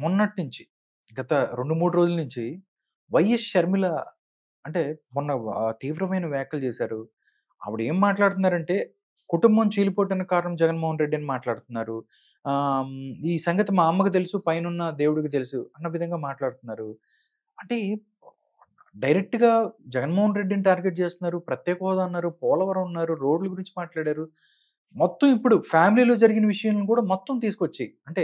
మొన్నటి నుంచి గత 2, 3 రోజుల నుంచి వైఎస్ షర్మిల అంటే మొన్న తీవ్రమైన వ్యాఖ్యలు చేశారు. ఆవిడ ఏం మాట్లాడుతున్నారంటే, కుటుంబం చీలిపోవటానికి కారణం జగన్మోహన్ రెడ్డి అని మాట్లాడుతున్నారు. ఈ సంగతి మా అమ్మకి తెలుసు, పైనున్న దేవుడికి తెలుసు అన్న విధంగా మాట్లాడుతున్నారు. అంటే డైరెక్ట్‌గా జగన్మోహన్ రెడ్డిని టార్గెట్ చేస్తున్నారు. ప్రత్యేక హోదా అన్నారు, పోలవరం అన్నారు, రోడ్ల గురించి మాట్లాడారు. మొత్తం ఇప్పుడు ఫ్యామిలీలో జరిగిన విషయాలను కూడా మొత్తం తీసుకొచ్చి అంటే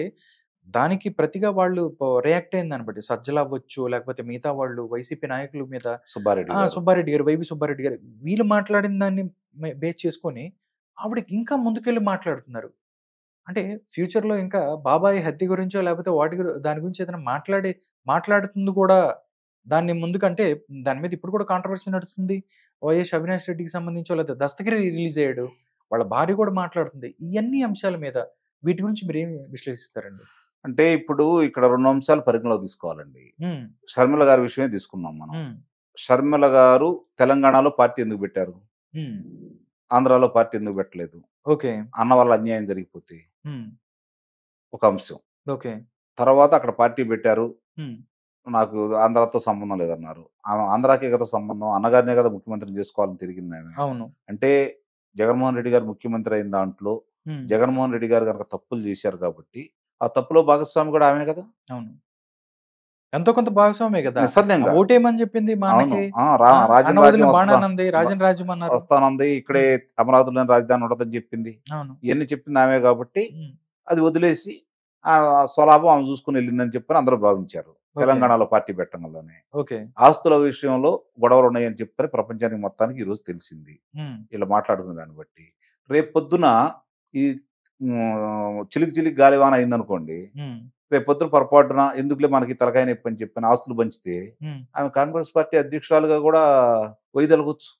దానికి ప్రతిగా వాళ్ళు రియాక్ట్ అయిన దాన్ని బట్టి సజ్జల అవ్వచ్చు, లేకపోతే మిగతా వాళ్ళు వైసీపీ నాయకుల మీద సుబ్బారెడ్డి గారు, వైవి సుబ్బారెడ్డి గారు వీళ్ళు మాట్లాడిన దాన్ని బేస్ చేసుకొని ఆవిడకి ఇంకా ముందుకెళ్ళి మాట్లాడుతున్నారు. అంటే ఫ్యూచర్‌లో ఇంకా బాబాయి హత్య గురించో లేకపోతే దాని గురించి ఏదైనా మాట్లాడుతుంది కూడా దాన్ని ముందుకంటే దాని మీద ఇప్పుడు కూడా కాంట్రవర్సీ నడుస్తుంది. వైఎస్ అవినాష్ రెడ్డికి సంబంధించో లేదా దస్తగిరి రిలీజ్ అయ్యాడు. వాళ్ళ భార్య కూడా మాట్లాడుతుంది. ఇయన్నీ అంశాల మీద వీటి గురించి మీరేమి విశ్లేషిస్తారండి? అంటే ఇప్పుడు ఇక్కడ 2 అంశాలు పరిగణలోకి తీసుకోవాలండి. షర్మిల గారి విషయమే తీసుకుందాం మనం. షర్మిల గారు తెలంగాణలో పార్టీ ఎందుకు పెట్టారు? ఆంధ్రాలో పార్టీ ఎందుకు పెట్టలేదు? ఓకే. అన్న వల్ల అన్యాయం జరిగిపోతే ఒక అంశం. ఓకే. తర్వాత అక్కడ పార్టీ పెట్టారు, నాకు ఆంధ్రాతో సంబంధం లేదన్నారు. ఆంధ్రాకే కదా సంబంధం, అన్నగారినే కదా ముఖ్యమంత్రిని చేసుకోవాలని తిరిగింది ఆమె. అవును. అంటే జగన్మోహన్ రెడ్డి గారు ముఖ్యమంత్రి అయిన దాంట్లో జగన్మోహన్ రెడ్డి గారు కనుక తప్పులు చేశారు కాబట్టి ఆ తప్పులో భాగస్వామి కూడా ఆమె కదా. అవును, ఎంతో కొంత భాగస్వామే కదా. నిస్సందేహంగా ఓటేమని చెప్పింది వస్తానంది, ఇక్కడే అమరావతిలోని రాజధాని ఉండదని చెప్పింది. ఇవన్నీ చెప్పింది ఆమె కాబట్టి అది వదిలేసి స్వలాభం ఆమె చూసుకుని వెళ్ళిందని చెప్పని అందరూ భావించారు. తెలంగాణలో పార్టీ పెట్టడం వల్లనే ఆస్తుల విషయంలో గొడవలు ఉన్నాయని చెప్పని ప్రపంచానికి మొత్తానికి ఈ రోజు తెలిసింది. ఇలా మాట్లాడుకునే దాన్ని బట్టి రేపు పొద్దున ఈ చిలికి గాలివాన అయిందనుకోండి, రేపు పొద్దున పొరపాటున ఎందుకులే మనకి తలకాయ నొప్పి అని చెప్పిన ఆస్తులు పంచితే ఆమె కాంగ్రెస్ పార్టీ అధ్యక్షురాలుగా కూడా వైదొలగొచ్చు.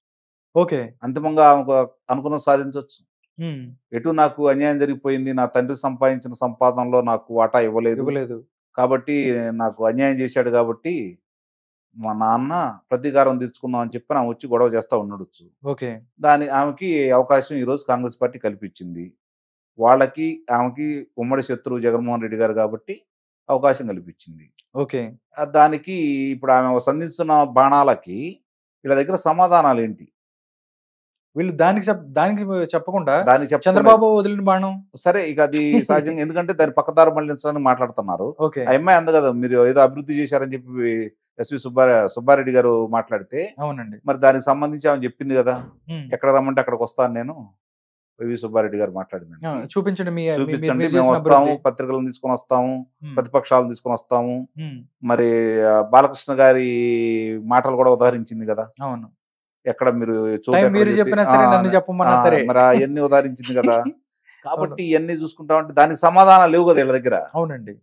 ఓకే, అంతిమంగా ఆమెకు అనుకున్న సాధించవచ్చు. ఎటు నాకు అన్యాయం జరిగిపోయింది, నా తండ్రి సంపాదించిన సంపాదనలో నాకు వాటా ఇవ్వలేదు కాబట్టి నాకు అన్యాయం చేశాడు కాబట్టి మా నాన్న ప్రతీకారం తీర్చుకుందాం అని చెప్పి ఆమె వచ్చి గొడవ చేస్తా ఉండొచ్చు. ఆమెకి అవకాశం ఈ రోజు కాంగ్రెస్ పార్టీ కల్పించింది. వాళ్ళకి ఆమెకి ఉమ్మడి శత్రువు జగన్మోహన్ రెడ్డి గారు కాబట్టి అవకాశం కల్పించింది. దానికి ఇప్పుడు ఆమె సంధిస్తున్న బాణాలకి వీళ్ళ దగ్గర సమాధానాలు ఏంటి? వీళ్ళు దానికి చెప్పకుండా చంద్రబాబు వదిలిన బాణం సరే, ఇక అది సహజంగా ఎందుకంటే దాని పక్కదారు మళ్లించడానికి మాట్లాడుతున్నారు. ఆ అమ్మాయి అంద కదా, మీరు ఏదో అభివృద్ధి చేశారని చెప్పి ఎస్వి సుబ్బారెడ్డి గారు మాట్లాడితే, అవునండి, మరి దానికి సంబంధించి ఆమె చెప్పింది కదా, ఎక్కడ రమ్మంటే అక్కడికి వస్తాను నేను. వైవి సుబ్బారెడ్డి గారు మాట్లాడిందండి, చూపించండి, మేము వస్తాము, పత్రికలను తీసుకొని వస్తాము, ప్రతిపక్షాలను తీసుకొని వస్తాము. మరి బాలకృష్ణ గారి మాటలు కూడా ఉదాహరించింది కదా. అవును, ఎక్కడ మీరు మరి అవన్నీ ఉదాహరించింది కదా. కాబట్టి ఇవన్నీ చూసుకుంటా ఉంటే దానికి సమాధానాలు లేవు కదా వీళ్ళ దగ్గర. అవునండి.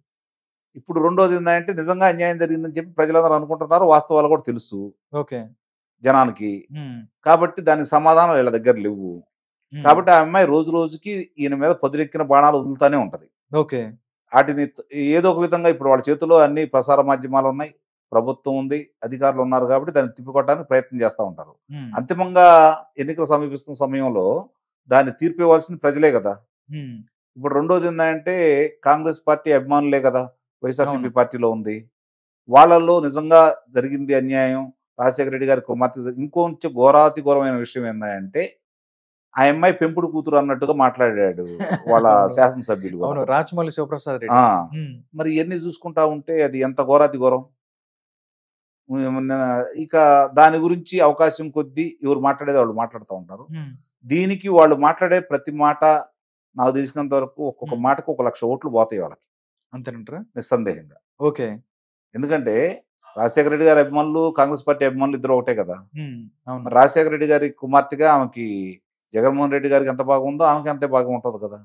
ఇప్పుడు రెండోది ఏంటంటే నిజంగా అన్యాయం జరిగిందని చెప్పి ప్రజలందరూ అనుకుంటున్నారు, వాస్తవాలు కూడా తెలుసు జనానికి. కాబట్టి దానికి సమాధానాలు వీళ్ళ దగ్గర లేవు. కాబట్టి ఆ అమ్మాయి రోజు రోజుకి ఈయన మీద పొదిరెక్కిన బాణాలు వదులుతానే ఉంటది. వాటిని ఏదో ఒక విధంగా ఇప్పుడు వాళ్ళ చేతిలో అన్ని ప్రసార మాధ్యమాలు ఉన్నాయి, ప్రభుత్వం ఉంది, అధికారులు ఉన్నారు కాబట్టి దాన్ని తిప్పికొట్టడానికి ప్రయత్నం చేస్తూ ఉంటారు. అంతిమంగా ఎన్నికలు సమీపిస్తున్న సమయంలో దాన్ని తీర్పు ఇవ్వాల్సింది ప్రజలే కదా. ఇప్పుడు రెండోది ఏంటంటే కాంగ్రెస్ పార్టీ అభిమానులే కదా వైఎస్ఆర్సీపీ పార్టీలో ఉంది. వాళ్ళల్లో నిజంగా జరిగింది అన్యాయం, రాజశేఖర రెడ్డి గారి కుమార్తె. ఇంకొంచెం ఘోరాతి ఘోరమైన విషయం ఏంటంటే ఆ అమ్మాయి పెంపుడు కూతురు అన్నట్టుగా మాట్లాడాడు వాళ్ళ శాసనసభ్యులు రాజమౌళి శివప్రసాద్. మరి ఇవన్నీ చూసుకుంటా ఉంటే అది ఎంత ఘోరాతి ఘోరం. ఇక దాని గురించి అవకాశం కొద్దీ ఎవరు మాట్లాడేది వాళ్ళు మాట్లాడుతూ ఉంటారు. దీనికి వాళ్ళు మాట్లాడే ప్రతి మాట నాకు తెలిసినంత వరకు ఒక్కొక్క మాటకు 1,00,000 ఓట్లు పోతాయి వాళ్ళకి. అంతేనంటారా? నిస్సందేహంగా. ఎందుకంటే రాజశేఖర రెడ్డి గారి అభిమానులు, కాంగ్రెస్ పార్టీ అభిమానులు ఇద్దరు ఒకటే కదా. రాజశేఖర రెడ్డి గారి కుమార్తెగా ఆమెకి జగన్మోహన్ రెడ్డి గారికి ఎంత బాగా ఉందో ఆమెకి అంతే బాగా ఉంటది కదా.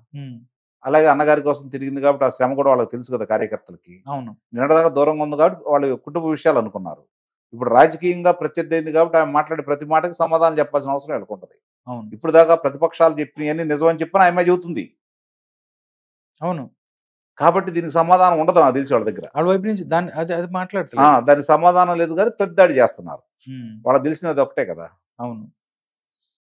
అలాగే అన్నగారి కోసం తిరిగింది కాబట్టి ఆ శ్రమ కూడా వాళ్ళకి తెలుసు కదా కార్యకర్తలకి. నిన్నటిదాకా దూరంగా ఉంది కాబట్టి వాళ్ళ కుటుంబ విషయాలు అనుకున్నారు. ఇప్పుడు రాజకీయంగా ప్రత్యర్థి అయింది కాబట్టి ఆమె మాట్లాడే ప్రతి మాటకి సమాధానం చెప్పాల్సిన అవసరం వెళ్ళుకుంటది. ఇప్పుడు దాకా ప్రతిపక్షాలు చెప్పినవన్నీ నిజమని చెప్పిన ఆమె చెబుతుంది. కాబట్టి దీనికి సమాధానం ఉండదు నాకు తెలిసి వాళ్ళ దగ్గర. దానికి సమాధానం లేదు కానీ పెద్దాడి చేస్తున్నారు. వాళ్ళకి తెలిసినది ఒకటే కదా.